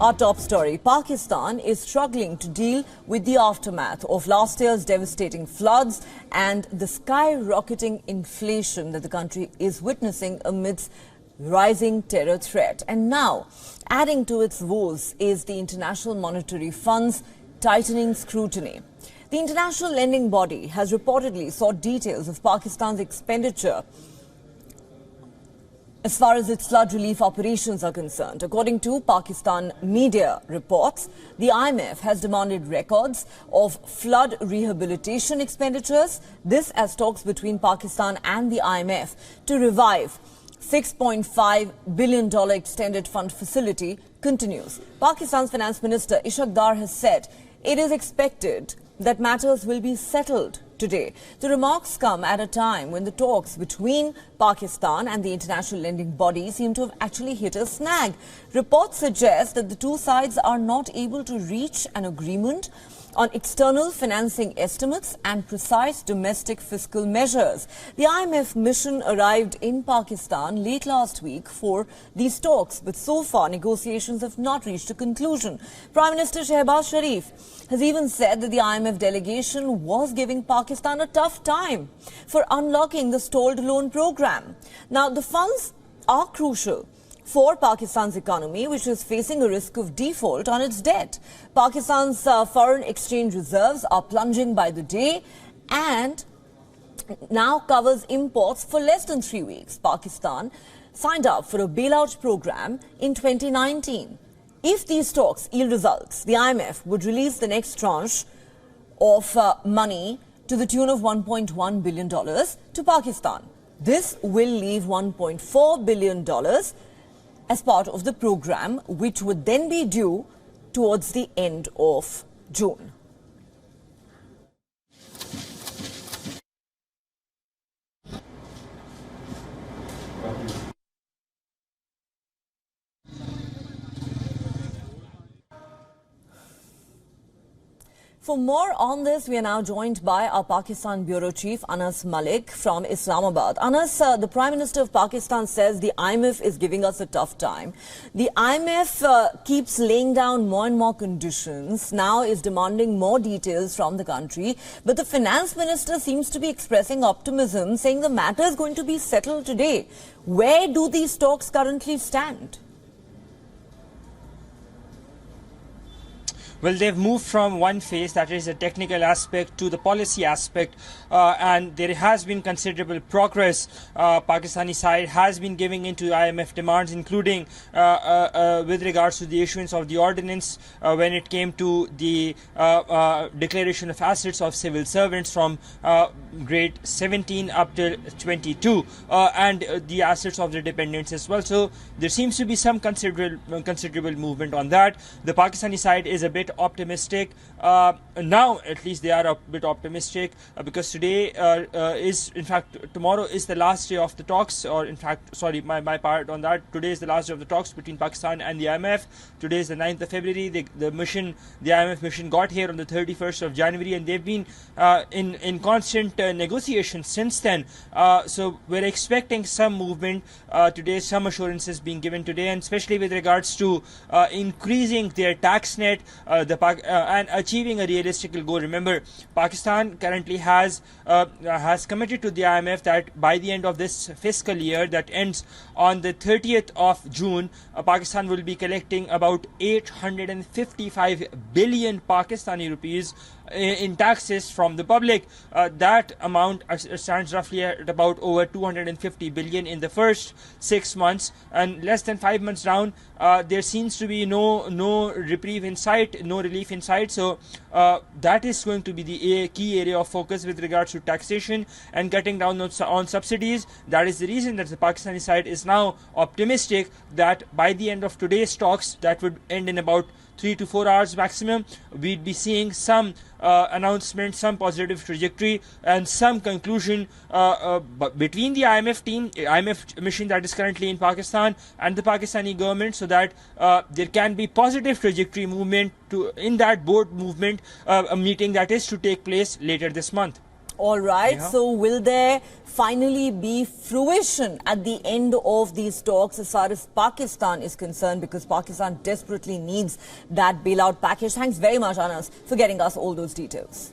Our top story, Pakistan is struggling to deal with the aftermath of last year's devastating floods and the skyrocketing inflation that the country is witnessing amidst rising terror threat. And now, adding to its woes is the International Monetary Fund's tightening scrutiny. The international lending body has reportedly sought details of Pakistan's expenditure as far as its flood relief operations are concerned. According to Pakistan media reports, the IMF has demanded records of flood rehabilitation expenditures. This as talks between Pakistan and the IMF to revive $6.5 billion extended fund facility continues. Pakistan's Finance Minister Ishaq Dar has said it is expected that matters will be settled today. The remarks come at a time when the talks between Pakistan and the international lending body seem to have actually hit a snag. Reports suggest that the two sides are not able to reach an agreement on external financing estimates and precise domestic fiscal measures. The IMF mission arrived in Pakistan late last week for these talks, but so far negotiations have not reached a conclusion. Prime Minister Shehbaz Sharif has even said that the IMF delegation was giving Pakistan a tough time for unlocking the stalled loan program. Now, the funds are crucial for Pakistan's economy, which is facing a risk of default on its debt. Pakistan's foreign exchange reserves are plunging by the day and now covers imports for less than 3 weeks. Pakistan signed up for a bailout program in 2019. If these talks yield results, the IMF would release the next tranche of money to the tune of $1.1 billion to Pakistan. This will leave $1.4 billion as part of the program, which would then be due towards the end of June. For more on this, we are now joined by our Pakistan Bureau Chief, Anas Malik from Islamabad. Anas, the Prime Minister of Pakistan says the IMF is giving us a tough time. The IMF keeps laying down more and more conditions, now is demanding more details from the country. But the Finance Minister seems to be expressing optimism, saying the matter is going to be settled today. Where do these talks currently stand? Well, they've moved from one phase, that is the technical aspect, to the policy aspect, and there has been considerable progress. Pakistani side has been giving into IMF demands, including with regards to the issuance of the ordinance when it came to the declaration of assets of civil servants from grade 17 up to 22, and the assets of the dependents as well. So there seems to be some considerable movement on that. The Pakistani side is a bit optimistic now. At least they are a bit optimistic because today tomorrow is the last day of the talks, or in fact, sorry, my part on that, today is the last day of the talks between Pakistan and the IMF. Today is the 9th of February. The IMF mission got here on the 31st of January, and they've been in constant negotiations since then. So we're expecting some movement today, some assurances being given today, and especially with regards to increasing their tax net and achieving a realistic goal. Remember, Pakistan currently has committed to the IMF that by the end of this fiscal year that ends on the 30th of June, Pakistan will be collecting about 855 billion Pakistani rupees in taxes from the public. That amount stands roughly at about over 250 billion in the first 6 months, and less than 5 months down, there seems to be no reprieve in sight, no relief in sight. So that is going to be the key area of focus with regards to taxation and cutting down on subsidies. That is the reason that the Pakistani side is now optimistic that by the end of today's talks, that would end in about 3 to 4 hours maximum, we'd be seeing some announcement, some positive trajectory, and some conclusion between the IMF mission that is currently in Pakistan and the Pakistani government, so that there can be positive trajectory movement in that board movement, a meeting that is to take place later this month. All right. Yeah. So will there finally be fruition at the end of these talks as far as Pakistan is concerned? Because Pakistan desperately needs that bailout package. Thanks very much, Anas, for getting us all those details.